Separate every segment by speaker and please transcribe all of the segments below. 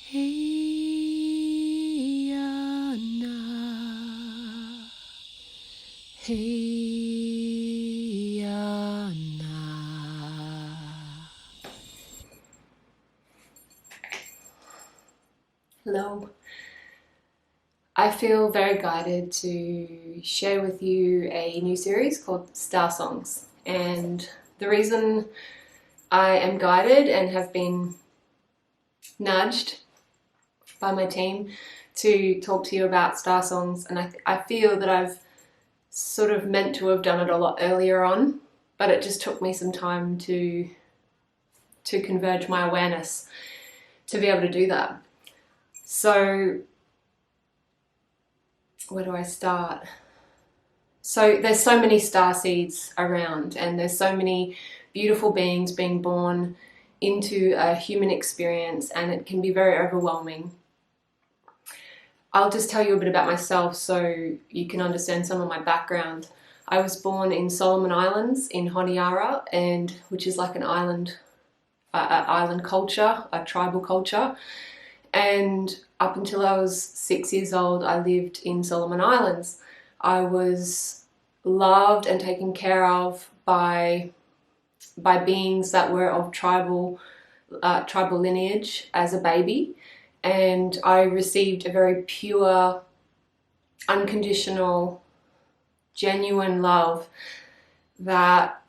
Speaker 1: Hey, Anna. Hey, Anna. Hello. I feel very guided to share with you a new series called Star Songs. And the reason I am guided and have been nudged by my team to talk to you about Star Songs, and I feel that I've sort of meant to have done it a lot earlier on, but it just took me some time to converge my awareness to be able to do that. So where do I start? So there's so many star seeds around, and there's so many beautiful beings being born into a human experience, and it can be very overwhelming. I'll just tell you a bit about myself so you can understand some of my background. I was born in Solomon Islands in Honiara, which is like an island culture, a tribal culture. And up until I was 6 years old, I lived in Solomon Islands. I was loved and taken care of by beings that were of tribal lineage as a baby, and I received a very pure, unconditional, genuine love that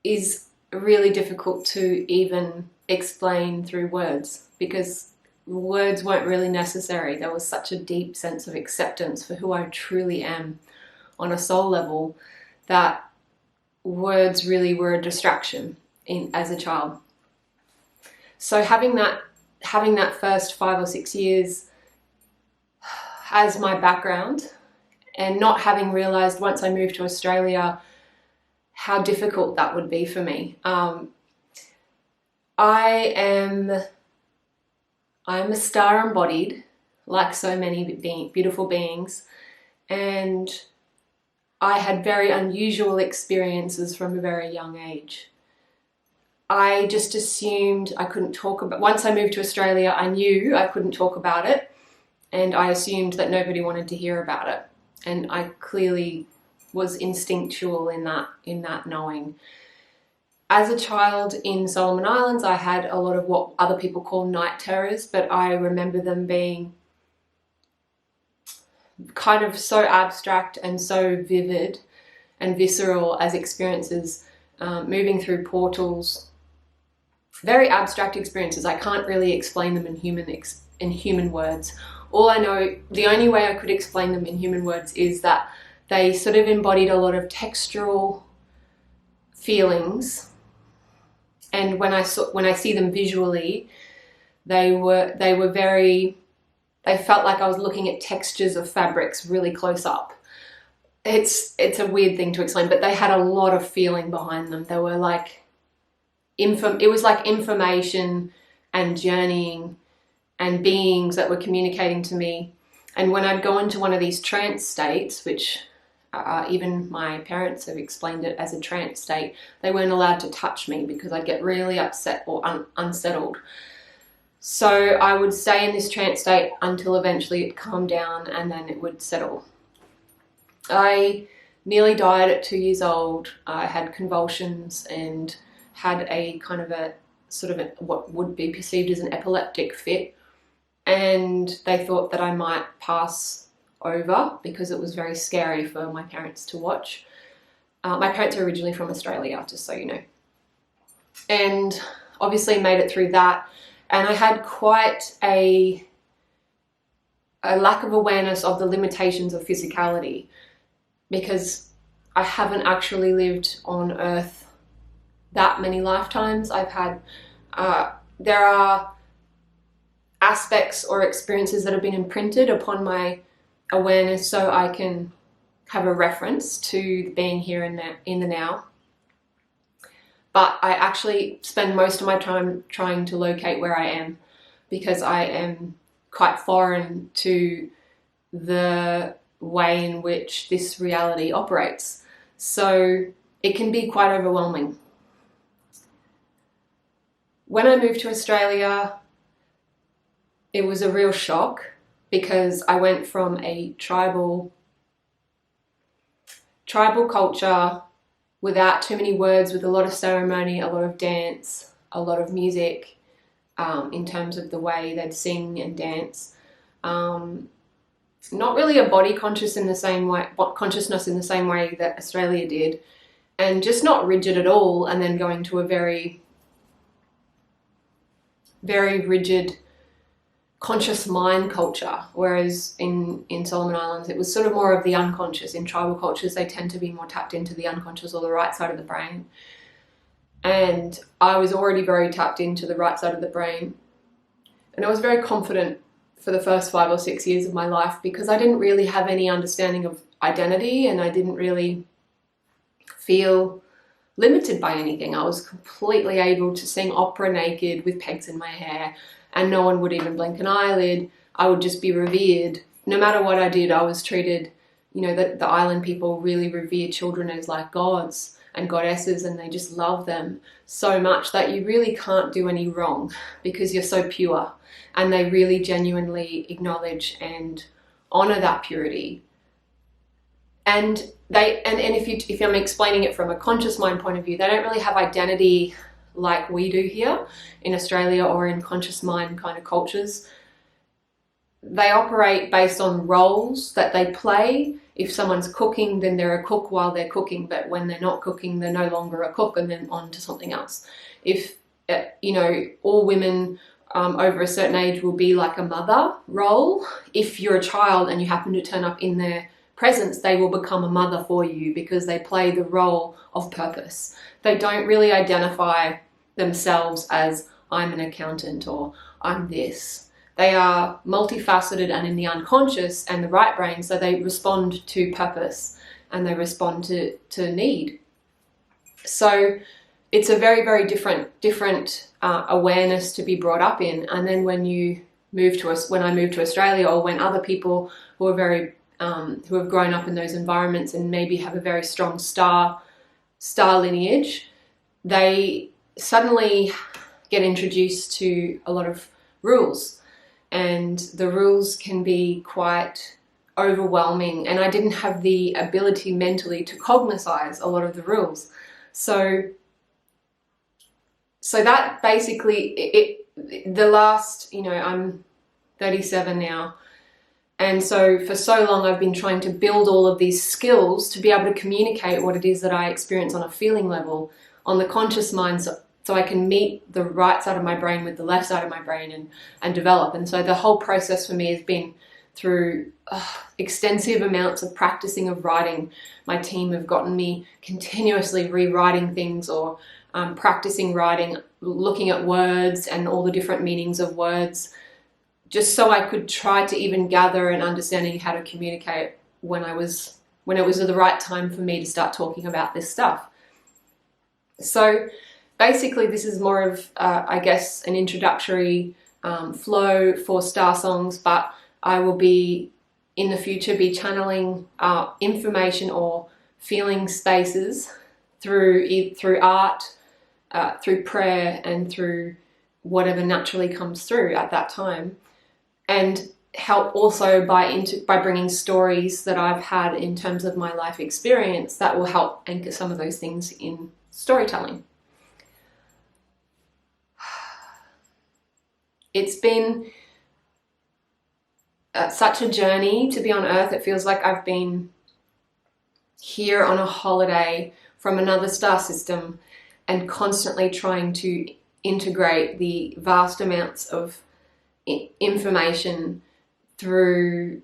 Speaker 1: is really difficult to even explain through words, because words weren't really necessary. There was such a deep sense of acceptance for who I truly am on a soul level that words really were a distraction as a child. So having that first 5 or 6 years as my background, and not having realized once I moved to Australia how difficult that would be for me. I'm a star embodied, like so many beautiful beings, and I had very unusual experiences from a very young age. I just assumed I couldn't talk about. Once I moved to Australia, I knew I couldn't talk about it, and I assumed that nobody wanted to hear about it. And I clearly was instinctual in that knowing. As a child in Solomon Islands, I had a lot of what other people call night terrors, but I remember them being kind of so abstract and so vivid and visceral as experiences, moving through portals, very abstract experiences. I can't really explain them in human words. All I know, the only way I could explain them in human words is that they sort of embodied a lot of textural feelings, and when I see them visually, they felt like I was looking at textures of fabrics really close up. It's a weird thing to explain, but they had a lot of feeling behind them. They were like it was like information and journeying and beings that were communicating to me. And when I'd go into one of these trance states, which even my parents have explained it as a trance state, they weren't allowed to touch me because I'd get really upset or unsettled. So I would stay in this trance state until eventually it calmed down, and then it would settle. I nearly died at 2 years old. I had convulsions and had a kind of a sort of what would be perceived as an epileptic fit, and they thought that I might pass over because it was very scary for my parents to watch. My parents are originally from Australia, just so you know, and obviously made it through that. And I had quite a lack of awareness of the limitations of physicality, because I haven't actually lived on Earth that many lifetimes. I've had, there are aspects or experiences that have been imprinted upon my awareness so I can have a reference to being here in the now. But I actually spend most of my time trying to locate where I am, because I am quite foreign to the way in which this reality operates. So it can be quite overwhelming. When I moved to Australia, it was a real shock because I went from a tribal culture without too many words, with a lot of ceremony, a lot of dance, a lot of music, in terms of the way they'd sing and dance. Not really a body consciousness in the same way that Australia did, and just not rigid at all, and then going to a very, very rigid conscious mind culture, whereas in Solomon Islands it was sort of more of the unconscious. In tribal cultures they tend to be more tapped into the unconscious or the right side of the brain, and I was already very tapped into the right side of the brain, and I was very confident for the first 5 or 6 years of my life because I didn't really have any understanding of identity, and I didn't really feel limited by anything. I was completely able to sing opera naked with pegs in my hair, and no one would even blink an eyelid. I would just be revered. No matter what I did, I was treated, the island people really revere children as like gods and goddesses, and they just love them so much that you really can't do any wrong because you're so pure, and they really genuinely acknowledge and honor that purity. And if I'm explaining it from a conscious mind point of view, they don't really have identity like we do here in Australia or in conscious mind kind of cultures. They operate based on roles that they play. If someone's cooking, then they're a cook while they're cooking, but when they're not cooking, they're no longer a cook, and then on to something else. If, all women over a certain age will be like a mother role. If you're a child and you happen to turn up in their presence, they will become a mother for you because they play the role of purpose. They don't really identify themselves as I'm an accountant or I'm this. They are multifaceted and in the unconscious and the right brain, so they respond to purpose and they respond to need. So it's a very, very different awareness to be brought up in. And then when I moved to Australia, or when other people who are who have grown up in those environments and maybe have a very strong star lineage, they suddenly get introduced to a lot of rules, and the rules can be quite overwhelming, and I didn't have the ability mentally to cognize a lot of the rules. So that basically, I'm 37 now, and so for so long I've been trying to build all of these skills to be able to communicate what it is that I experience on a feeling level, on the conscious mind, so I can meet the right side of my brain with the left side of my brain and develop. And so the whole process for me has been through extensive amounts of practicing of writing. My team have gotten me continuously rewriting things, or practicing writing, looking at words and all the different meanings of words, just so I could try to even gather an understanding how to communicate when it was the right time for me to start talking about this stuff. So basically this is more of, an introductory flow for Star Songs, but I will be, in the future, be channeling information or feeling spaces through art, through prayer, and through whatever naturally comes through at that time, and help also by bringing stories that I've had in terms of my life experience that will help anchor some of those things in storytelling. It's been such a journey to be on Earth. It feels like I've been here on a holiday from another star system and constantly trying to integrate the vast amounts of information through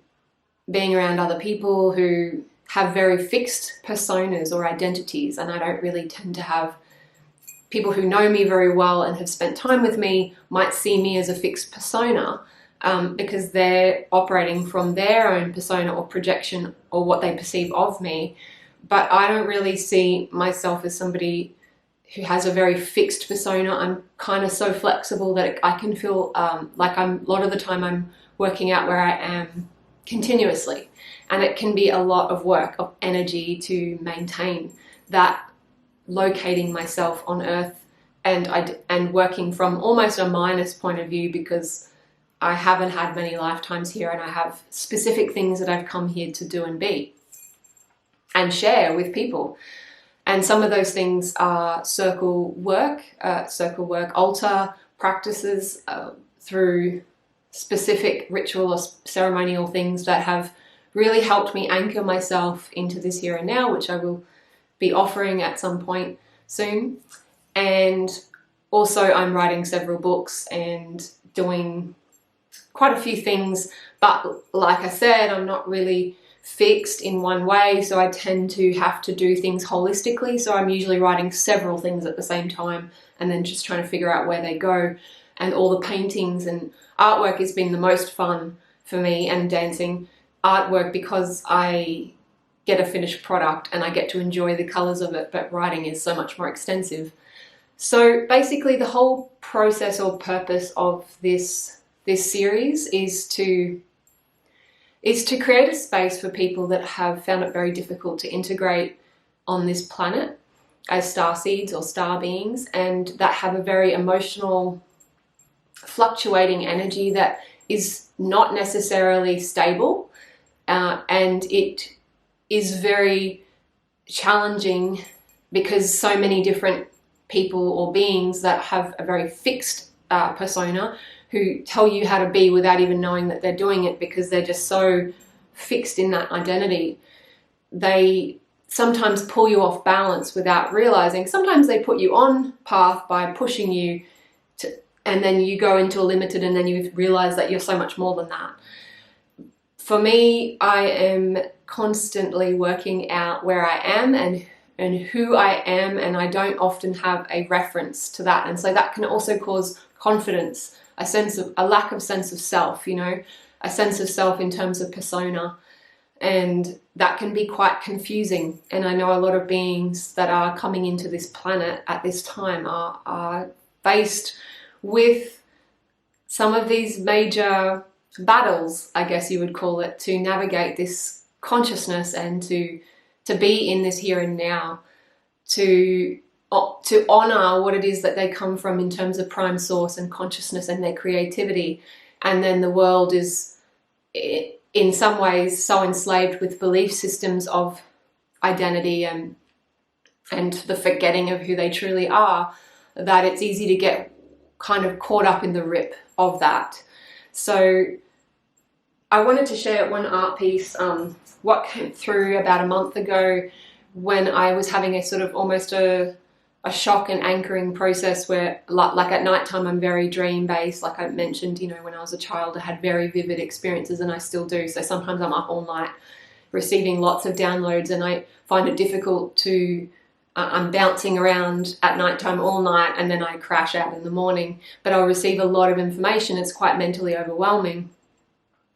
Speaker 1: being around other people who have very fixed personas or identities, and I don't really tend to have people who know me very well and have spent time with me might see me as a fixed persona, because they're operating from their own persona or projection or what they perceive of me. But I don't really see myself as somebody who has a very fixed persona. I'm kind of so flexible that I can feel like a lot of the time I'm working out where I am continuously, and it can be a lot of work, of energy to maintain that, locating myself on Earth and working from almost a minus point of view, because I haven't had many lifetimes here, and I have specific things that I've come here to do and be and share with people. And some of those things are circle work, altar practices through specific ritual or ceremonial things that have really helped me anchor myself into this here and now, which I will be offering at some point soon. And also I'm writing several books and doing quite a few things, but like I said, I'm not really fixed in one way, so I tend to have to do things holistically. So I'm usually writing several things at the same time and then just trying to figure out where they go. And all the paintings and artwork has been the most fun for me, and dancing artwork, because I get a finished product and I get to enjoy the colors of it, but writing is so much more extensive. So basically the whole process or purpose of this series is to create a space for people that have found it very difficult to integrate on this planet as star seeds or star beings, and that have a very emotional, fluctuating energy that is not necessarily stable, and it is very challenging because so many different people or beings that have a very fixed persona who tell you how to be without even knowing that they're doing it, because they're just so fixed in that identity. They sometimes pull you off balance without realizing. Sometimes they put you on path by pushing you to, and then you go into a limited, and then you realize that you're so much more than that. For me, I am constantly working out where I am and who I am, and I don't often have a reference to that. And so that can also cause confidence, a lack of sense of self, a sense of self in terms of persona. And that can be quite confusing. And I know a lot of beings that are coming into this planet at this time are faced with some of these major battles, I guess you would call it, to navigate this consciousness and to be in this here and now, to honor what it is that they come from in terms of prime source and consciousness and their creativity. And then the world is in some ways so enslaved with belief systems of identity and the forgetting of who they truly are, that it's easy to get kind of caught up in the rip of that. So I wanted to share one art piece, what came through about a month ago when I was having a sort of almost a shock and anchoring process where, like at nighttime, I'm very dream-based. Like I mentioned, when I was a child, I had very vivid experiences, and I still do. So sometimes I'm up all night receiving lots of downloads, and I find it difficult to, I'm bouncing around at nighttime all night, and then I crash out in the morning. But I'll receive a lot of information. It's quite mentally overwhelming.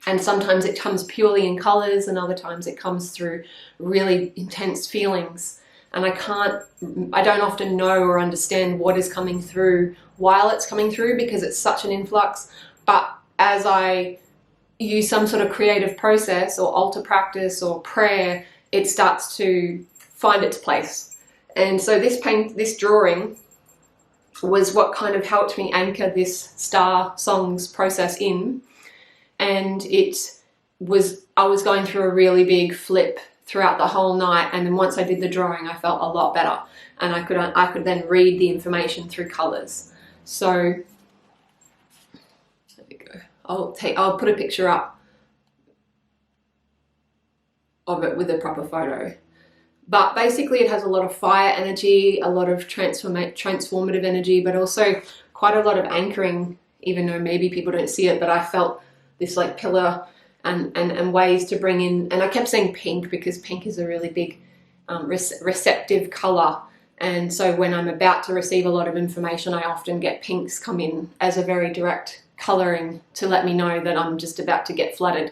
Speaker 1: And sometimes it comes purely in colors, and other times it comes through really intense feelings. And I don't often know or understand what is coming through while it's coming through, because it's such an influx. But as I use some sort of creative process or altar practice or prayer, it starts to find its place. And so this drawing was what kind of helped me anchor this star songs process in. And I was going through a really big flip throughout the whole night, and then once I did the drawing, I felt a lot better, and I could then read the information through colors. So there we go. I'll put a picture up of it with a proper photo. But basically it has a lot of fire energy, a lot of transformative energy, but also quite a lot of anchoring, even though maybe people don't see it, but I felt this like pillar and ways to bring in, and I kept saying pink because pink is a really big receptive color. And so when I'm about to receive a lot of information, I often get pinks come in as a very direct coloring to let me know that I'm just about to get flooded,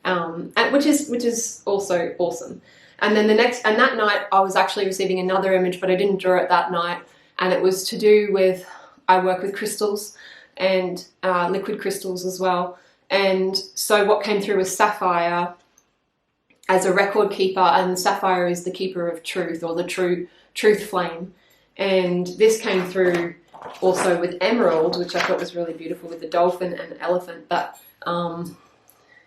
Speaker 1: which is also awesome. And then that night I was actually receiving another image, but I didn't draw it that night, and it was to do with, I work with crystals and liquid crystals as well. And so what came through was sapphire as a record keeper, and sapphire is the keeper of truth, or the truth flame. And this came through also with emerald, which I thought was really beautiful with the dolphin and elephant. But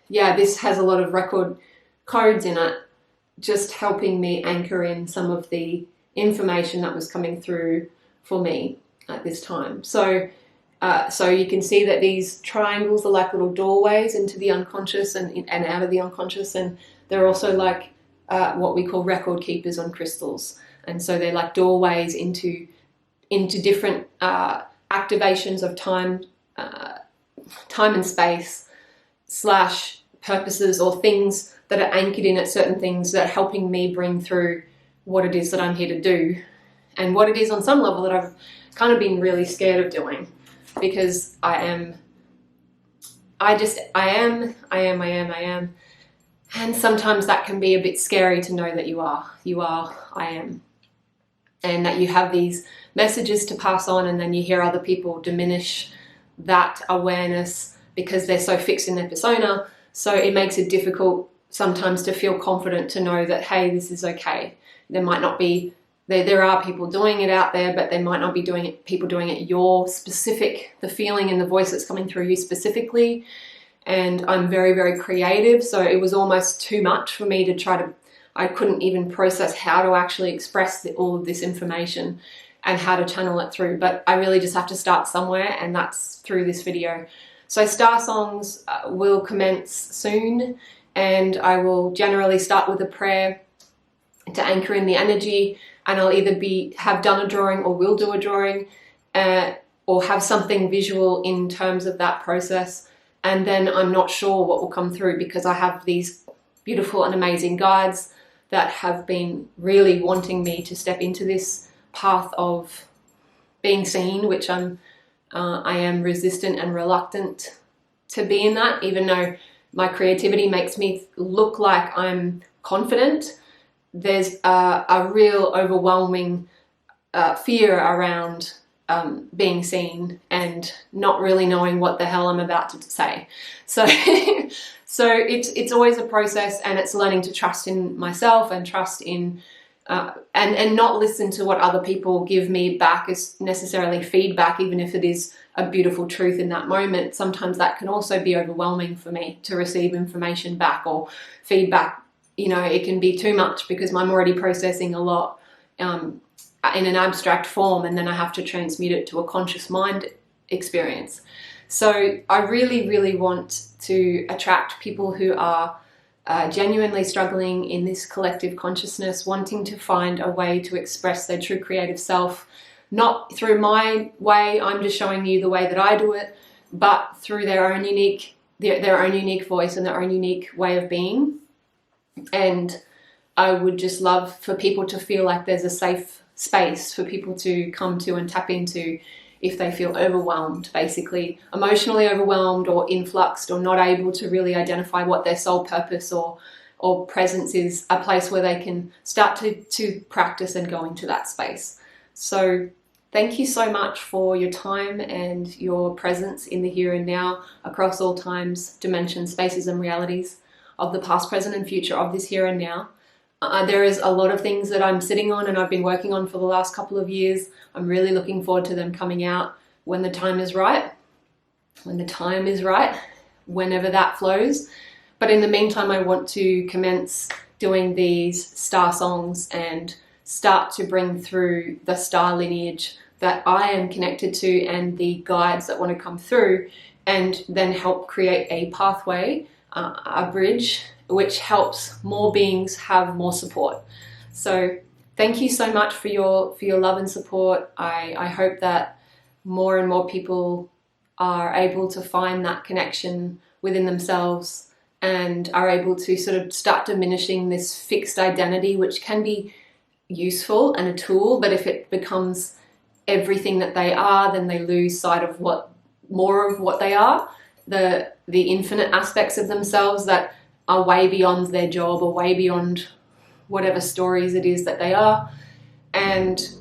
Speaker 1: yeah, this has a lot of record codes in it, just helping me anchor in some of the information that was coming through for me at this time. So you can see that these triangles are like little doorways into the unconscious and out of the unconscious, and they're also like what we call record keepers on crystals. And so they're like doorways into different activations of time and space / purposes or things that are anchored in at certain things that are helping me bring through what it is that I'm here to do, and what it is on some level that I've kind of been really scared of doing, because I am. And sometimes that can be a bit scary to know that I am. And that you have these messages to pass on, and then you hear other people diminish that awareness because they're so fixed in their persona. So it makes it difficult sometimes to feel confident to know that, hey, this is okay. There might not be, there are people doing it out there, but they might not be people doing it your specific, the feeling and the voice that's coming through you specifically. And I'm very, very creative. So it was almost too much for me to I couldn't even process how to actually express all of this information and how to channel it through. But I really just have to start somewhere, and that's through this video. So Star Songs will commence soon, and I will generally start with a prayer to anchor in the energy, and I'll either have done a drawing or will do a drawing, or have something visual in terms of that process. And then I'm not sure what will come through, because I have these beautiful and amazing guides that have been really wanting me to step into this path of being seen, which I am resistant and reluctant to be in that, even though my creativity makes me look like I'm confident. There's a real overwhelming fear around being seen and not really knowing what the hell I'm about to say. So so it's always a process, and it's learning to trust in myself and trust in and not listen to what other people give me back as necessarily feedback, even if it is a beautiful truth in that moment. Sometimes that can also be overwhelming for me to receive information back or feedback. You know, it can be too much because I'm already processing a lot in an abstract form, and then I have to transmute it to a conscious mind experience. So I really, really want to attract people who are genuinely struggling in this collective consciousness, wanting to find a way to express their true creative self, not through my way, I'm just showing you the way that I do it, but through their own unique voice and their own unique way of being. And I would just love for people to feel like there's a safe space for people to come to and tap into if they feel overwhelmed, basically emotionally overwhelmed or influxed or not able to really identify what their soul purpose or presence is, a place where they can start to practice and go into that space. So thank you so much for your time and your presence in the here and now across all times, dimensions, spaces and realities of the past, present and future of this here and now. There is a lot of things that I'm sitting on and I've been working on for the last couple of years. I'm really looking forward to them coming out when the time is right. Whenever that flows. But in the meantime, I want to commence doing these star songs and start to bring through the star lineage that I am connected to and the guides that want to come through, and then help create a pathway, a bridge, which helps more beings have more support. So thank you so much for your love and support. I hope that more and more people are able to find that connection within themselves and are able to sort of start diminishing this fixed identity, which can be useful and a tool, but if it becomes everything that they are, then they lose sight of more of what they are, the infinite aspects of themselves that are way beyond their job or way beyond whatever stories it is that they are, and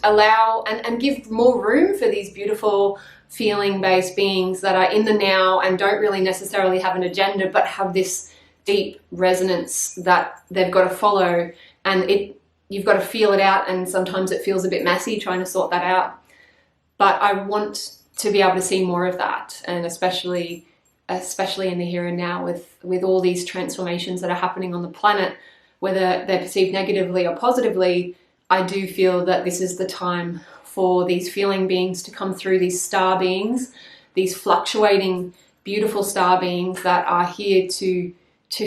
Speaker 1: allow and give more room for these beautiful feeling-based beings that are in the now and don't really necessarily have an agenda, but have this deep resonance that they've got to follow, and you've got to feel it out, and sometimes it feels a bit messy trying to sort that out. but I want to be able to see more of that, and especially in the here and now with all these transformations that are happening on the planet, whether they're perceived negatively or positively. I do feel that this is the time for these feeling beings to come through, these star beings, these fluctuating, beautiful star beings that are here to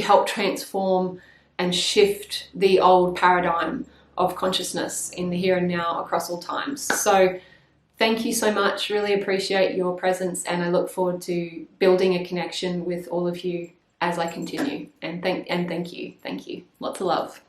Speaker 1: help transform and shift the old paradigm of consciousness in the here and now across all times. So thank you so much. Really appreciate your presence, and I look forward to building a connection with all of you as I continue. And thank you. Lots of love.